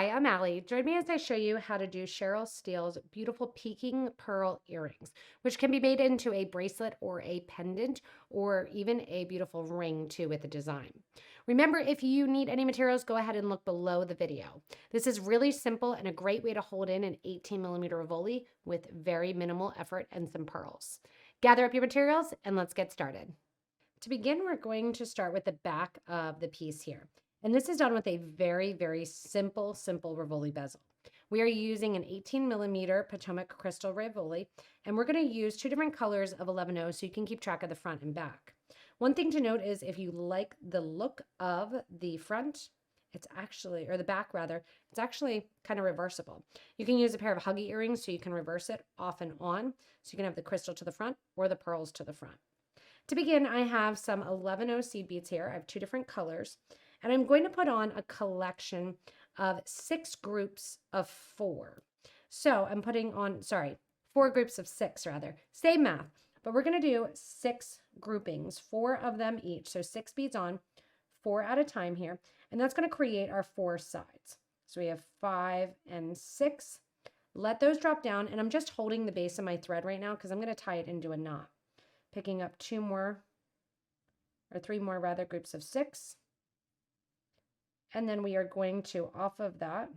Hi, I'm Allie. Join me as I show you how to do Sheryl Steele's beautiful peaking pearl earrings, which can be made into a bracelet or a pendant or even a beautiful ring too with the design. Remember, if you need any materials, go ahead and look below the video. This is really simple and a great way to hold in an 18mm Rivoli with very minimal effort and some pearls. Gather up your materials and let's get started. To begin, we're going to start with the back of the piece here. And this is done with a very simple Rivoli bezel. We are using an 18mm Potomac Crystal Rivoli, and we're going to use two different colors of 11/0 so you can keep track of the front and back. One thing to note is if you like the look of the front, it's actually, or the back rather, it's actually kind of reversible. You can use a pair of huggy earrings so you can reverse it off and on, so you can have the crystal to the front or the pearls to the front. To begin, I have some 11/0 seed beads here. I have two different colors, and I'm going to put on a collection of 6 groups of 4. So I'm putting on, 4 groups of 6 rather. Same math, but we're going to do 6 groupings, 4 of them each. So 6 beads on, 4 at a time here, and that's going to create our 4 sides. So we have 5 and 6. Let those drop down, and I'm just holding the base of my thread right now because I'm going to tie it into a knot. Picking up 2 more, or 3 more rather, groups of 6. And then we are going to, off of that,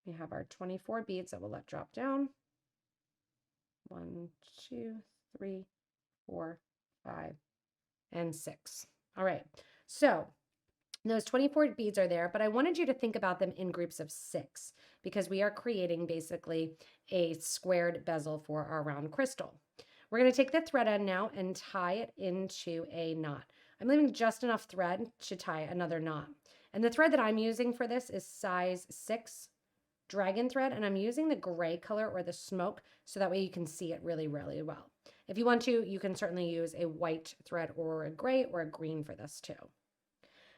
we have our 24 beads that we'll let drop down. 1, 2, 3, 4, 5, and 6. All right, so those 24 beads are there, but I wanted you to think about them in groups of 6 because we are creating basically a squared bezel for our round crystal. We're going to take the thread end now and tie it into a knot. I'm leaving just enough thread to tie another knot. And the thread that I'm using for this is size 6 dragon thread, and I'm using the gray color or the smoke so that way you can see it really well. If you want to, you can certainly use a white thread or a gray or a green for this too.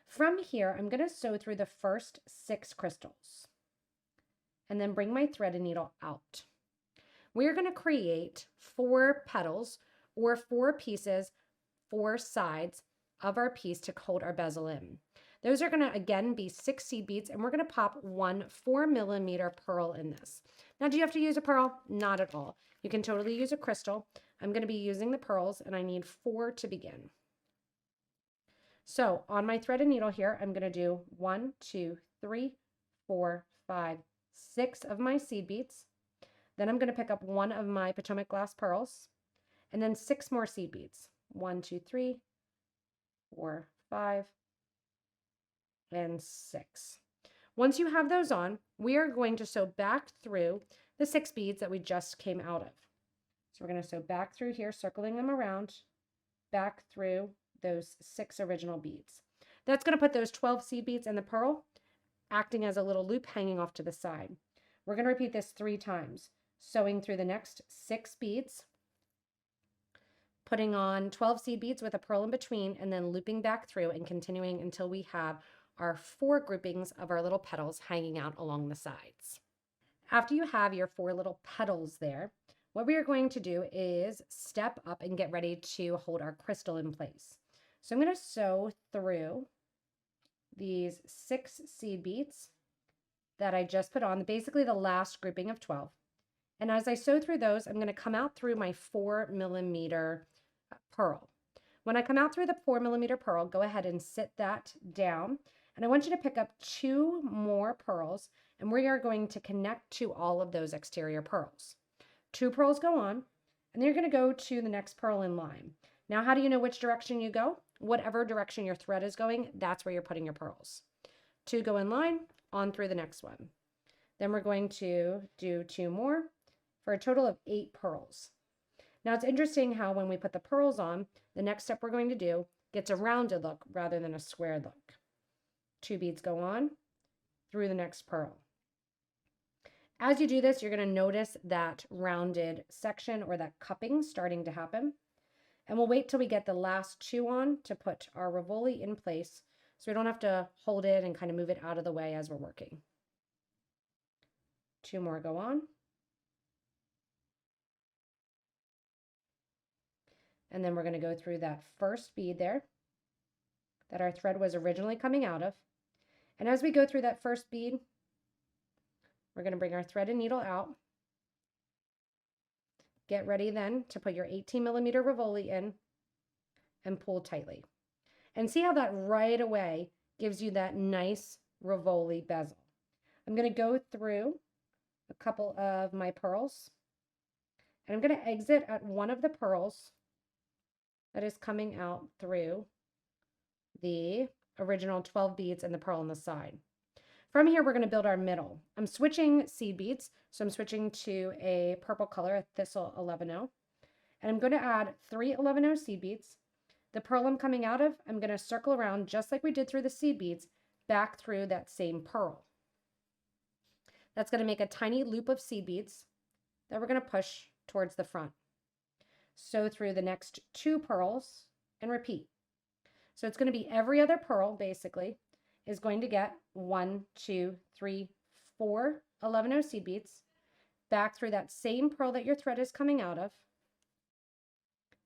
From here, I'm going to sew through the first 6 crystals and then bring my thread and needle out. We're going to create 4 petals or 4 pieces, 4 sides of our piece to hold our bezel in. Those are going to again be 6 seed beads, and we're going to pop 1 4mm pearl in this. Now, do you have to use a pearl? Not at all. You can totally use a crystal. I'm going to be using the pearls, and I need 4 to begin. So on my thread and needle here, I'm going to do 1, 2, 3, 4, 5, 6 of my seed beads. Then I'm going to pick up 1 of my Potomac glass pearls, and then 6 more seed beads. 1, 2, 3, 4, 5, and 6. Once you have those on, we are going to sew back through the 6 beads that we just came out of. So we're going to sew back through here, circling them around, back through those 6 original beads. That's going to put those 12 seed beads in the pearl, acting as a little loop hanging off to the side. We're going to repeat this 3 times, sewing through the next 6 beads, putting on 12 seed beads with a pearl in between, and then looping back through and continuing until we have our 4 groupings of our little petals hanging out along the sides. After you have your 4 little petals there, what we are going to do is step up and get ready to hold our crystal in place. So I'm going to sew through these 6 seed beads that I just put on, basically the last grouping of 12. And as I sew through those, I'm going to come out through my 4mm pearl. When I come out through the 4mm pearl, go ahead and sit that down. And I want you to pick up 2 more pearls, and we are going to connect to all of those exterior pearls. 2 pearls go on, and then you're going to go to the next pearl in line. Now, how do you know which direction you go? Whatever direction your thread is going, that's where you're putting your pearls. 2 go in line, on through the next one. Then we're going to do 2 more for a total of 8 pearls. Now, it's interesting how when we put the pearls on, the next step we're going to do gets a rounded look rather than a square look. 2 beads go on through the next pearl. As you do this, you're going to notice that rounded section or that cupping starting to happen. And we'll wait till we get the last 2 on to put our Rivoli in place so we don't have to hold it and kind of move it out of the way as we're working. 2 more go on. And then we're going to go through that first bead there, that our thread was originally coming out of. And as we go through that first bead, we're going to bring our thread and needle out. Get ready then to put your 18mm Rivoli in and pull tightly. And see how that right away gives you that nice Rivoli bezel. I'm going to go through a couple of my pearls, and I'm going to exit at one of the pearls that is coming out through the original 12 beads and the pearl on the side. From here, we're going to build our middle. I'm switching seed beads, so I'm switching to a purple color, a Thistle 11-0, and I'm going to add 3 11-0 seed beads. The pearl I'm coming out of, I'm going to circle around just like we did through the seed beads, back through that same pearl. That's going to make a tiny loop of seed beads that we're going to push towards the front. Sew through the next 2 pearls and repeat. So it's going to be every other pearl basically is going to get 1, 2, 3, 4 11-0 seed beads back through that same pearl that your thread is coming out of.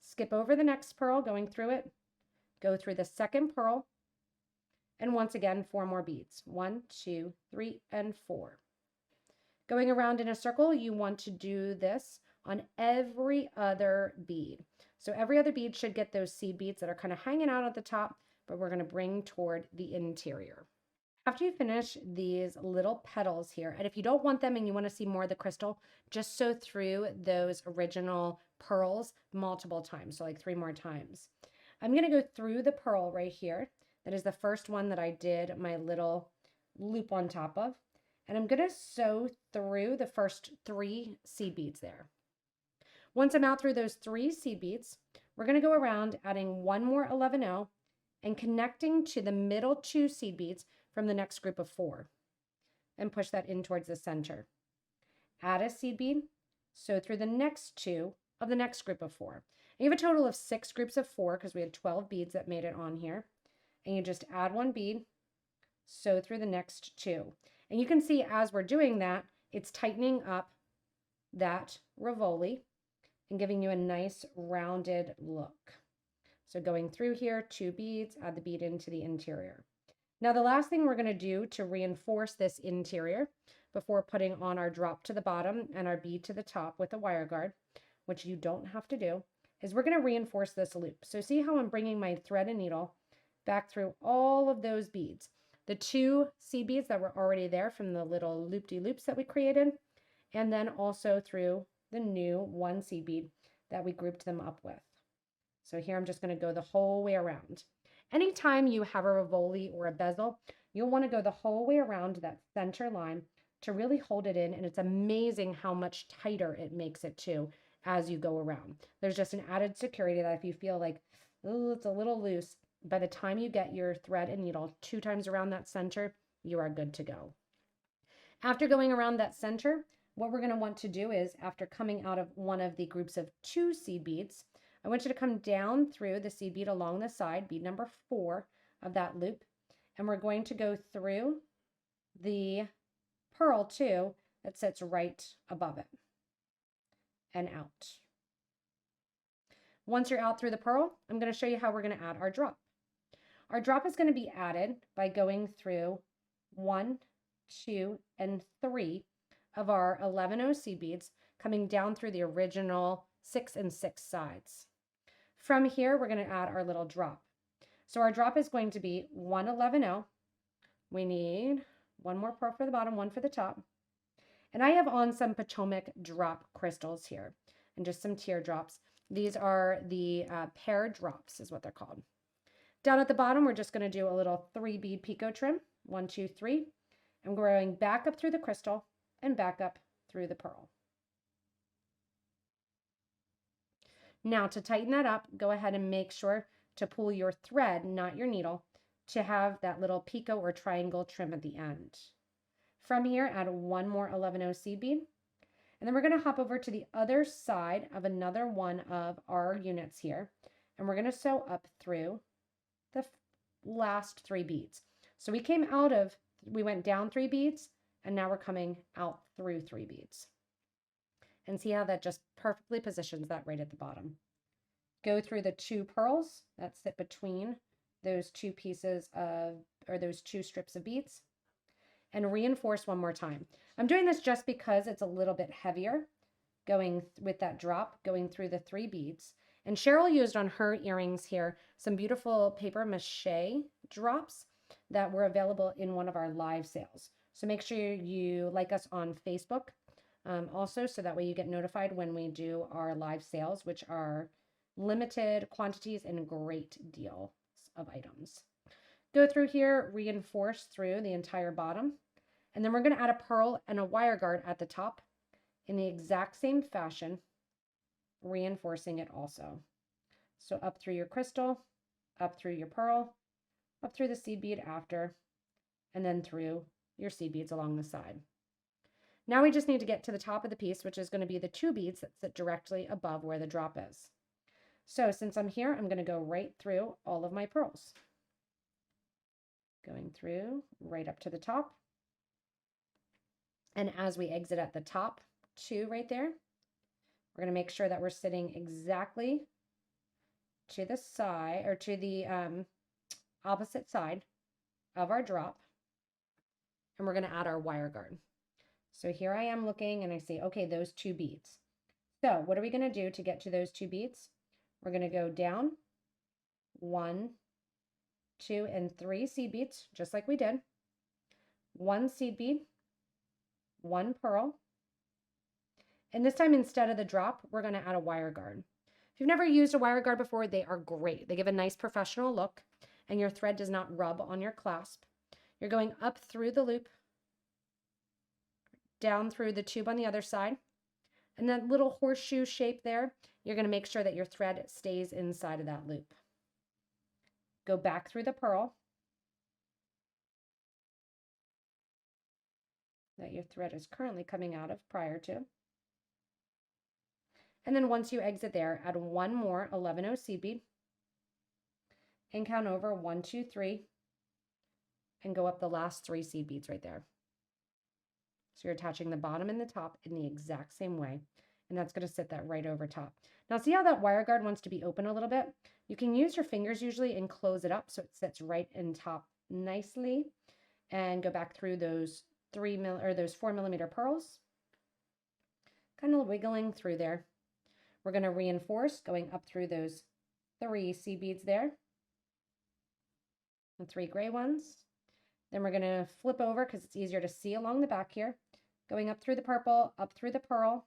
Skip over the next pearl, going through it, go through the second pearl, and once again 4 more beads. 1, 2, 3, and 4. Going around in a circle, you want to do this on every other bead. So every other bead should get those seed beads that are kind of hanging out at the top, but we're going to bring toward the interior. After you finish these little petals here, and if you don't want them and you want to see more of the crystal, just sew through those original pearls multiple times, so like 3 more times. I'm going to go through the pearl right here. That is the first one that I did my little loop on top of. And I'm going to sew through the first 3 seed beads there. Once I'm out through those 3 seed beads, we're going to go around adding 1 more 11-0 and connecting to the middle 2 seed beads from the next group of 4 and push that in towards the center. Add a seed bead, sew through the next 2 of the next group of 4. And you have a total of 6 groups of 4 because we had 12 beads that made it on here. And you just add 1 bead, sew through the next 2. And you can see as we're doing that, it's tightening up that Rivoli and giving you a nice rounded look. So going through here, 2 beads, add the bead into the interior. Now the last thing we're going to do to reinforce this interior before putting on our drop to the bottom and our bead to the top with a wire guard, which you don't have to do, is we're going to reinforce this loop. So see how I'm bringing my thread and needle back through all of those beads. The 2 seed beads that were already there from the little loop-de-loops that we created, and then also through the new 1 seed bead that we grouped them up with. So here I'm just going to go the whole way around. Anytime you have a Rivoli or a bezel, you'll want to go the whole way around that center line to really hold it in, and it's amazing how much tighter it makes it too as you go around. There's just an added security that if you feel like, oh, it's a little loose, by the time you get your thread and needle 2 times around that center, you are good to go. After going around that center, what we're going to want to do is, after coming out of one of the groups of 2 seed beads, I want you to come down through the seed bead along the side, bead number 4 of that loop, and we're going to go through the pearl too that sits right above it and out. Once you're out through the pearl, I'm going to show you how we're going to add our drop. Our drop is going to be added by going through 1, 2, and 3 of our 11-0 seed beads, coming down through the original 6 and 6 sides. From here, we're going to add our little drop. So our drop is going to be 1 11-0. We need 1 more pearl for the bottom, 1 for the top. And I have on some Potomac drop crystals here and just some teardrops. These are the pear drops is what they're called. Down at the bottom, we're just going to do a little 3 bead picot trim, 1, 2, 3. And we're going back up through the crystal and back up through the pearl. Now to tighten that up, go ahead and make sure to pull your thread, not your needle, to have that little picot or triangle trim at the end. From here, add 1 more 11-0 seed bead. And then we're going to hop over to the other side of another one of our units here. And we're going to sew up through the last 3 beads. So we went down 3 beads, and now we're coming out through 3 beads. And see how that just perfectly positions that right at the bottom. Go through the 2 pearls that sit between those two pieces of, or those two strips of beads and reinforce one more time. I'm doing this just because it's a little bit heavier going with that drop, going through the 3 beads. And Sheryl used on her earrings here some beautiful paper mache drops that were available in one of our live sales. So make sure you like us on Facebook also, so that way you get notified when we do our live sales, which are limited quantities and great deals of items. Go through here, reinforce through the entire bottom, and then we're going to add a pearl and a wire guard at the top in the exact same fashion, reinforcing it also. So up through your crystal, up through your pearl, up through the seed bead after, and then through your seed beads along the side. Now we just need to get to the top of the piece, which is going to be the 2 beads that sit directly above where the drop is. So since I'm here, I'm going to go right through all of my pearls. Going through right up to the top. And as we exit at the top, 2 right there, we're going to make sure that we're sitting exactly to the side, or to the opposite side of our drop. And we're going to add our wire guard. So here I am looking and I see, okay, those 2 beads. So what are we going to do to get to those 2 beads? We're going to go down 1, 2, and 3 seed beads, just like we did. 1 seed bead, 1 pearl. And this time, instead of the drop, we're going to add a wire guard. If you've never used a wire guard before, they are great. They give a nice professional look, and your thread does not rub on your clasp. You're going up through the loop, down through the tube on the other side, and that little horseshoe shape there, you're going to make sure that your thread stays inside of that loop. Go back through the pearl that your thread is currently coming out of prior to. And then once you exit there, add 1 more 11-0 seed bead and count over 1, 2, 3, and go up the last 3 seed beads right there. So you're attaching the bottom and the top in the exact same way, and that's going to sit that right over top. Now see how that wire guard wants to be open a little bit? You can use your fingers usually and close it up so it sits right in top nicely, and go back through those 4 millimeter pearls, kind of wiggling through there. We're going to reinforce going up through those 3 seed beads there, and 3 gray ones. Then we're going to flip over because it's easier to see along the back here, going up through the purple, up through the pearl,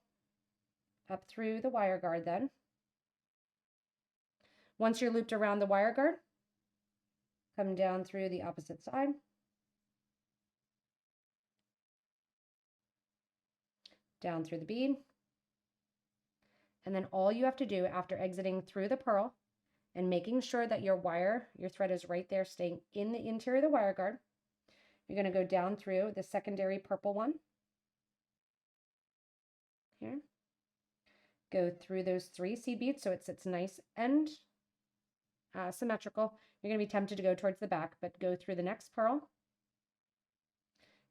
up through the wire guard then. Once you're looped around the wire guard, come down through the opposite side. Down through the bead. And then all you have to do after exiting through the pearl and making sure that your thread is right there staying in the interior of the wire guard, you're going to go down through the secondary purple one. Here. Go through those 3 seed beads so it sits nice and symmetrical. You're going to be tempted to go towards the back, but go through the next pearl.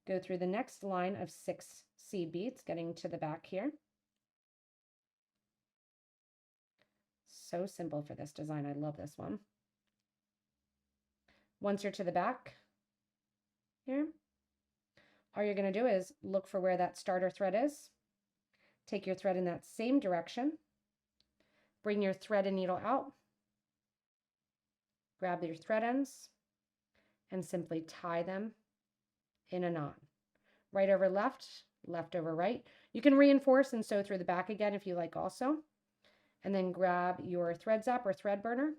Go through the next line of 6 seed beads, getting to the back here. So simple for this design. I love this one. Once you're to the back here, all you're going to do is look for where that starter thread is. Take your thread in that same direction. Bring your thread and needle out. Grab your thread ends and simply tie them in a knot. Right over left, left over right. You can reinforce and sew through the back again if you like also. And then grab your thread zap or thread burner,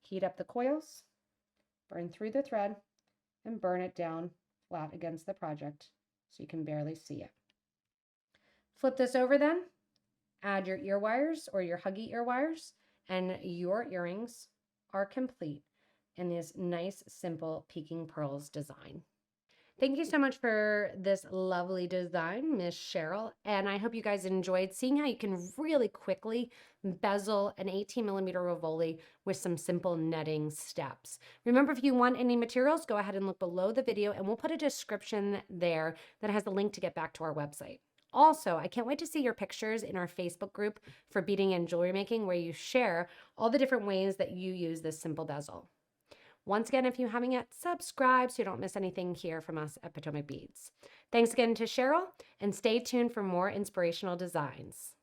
heat up the coils, burn through the thread, and burn it down flat against the project so you can barely see it. Flip this over then, add your ear wires or your huggy ear wires, and your earrings are complete in this nice, simple peeking pearls design. Thank you so much for this lovely design, Miss Sheryl, and I hope you guys enjoyed seeing how you can really quickly bezel an 18mm Rivoli with some simple netting steps. Remember, if you want any materials, go ahead and look below the video, and we'll put a description there that has the link to get back to our website. Also, I can't wait to see your pictures in our Facebook group for beading and jewelry making, where you share all the different ways that you use this simple bezel. Once again, if you haven't yet, subscribe so you don't miss anything here from us at Potomac Beads. Thanks again to Sheryl, and stay tuned for more inspirational designs.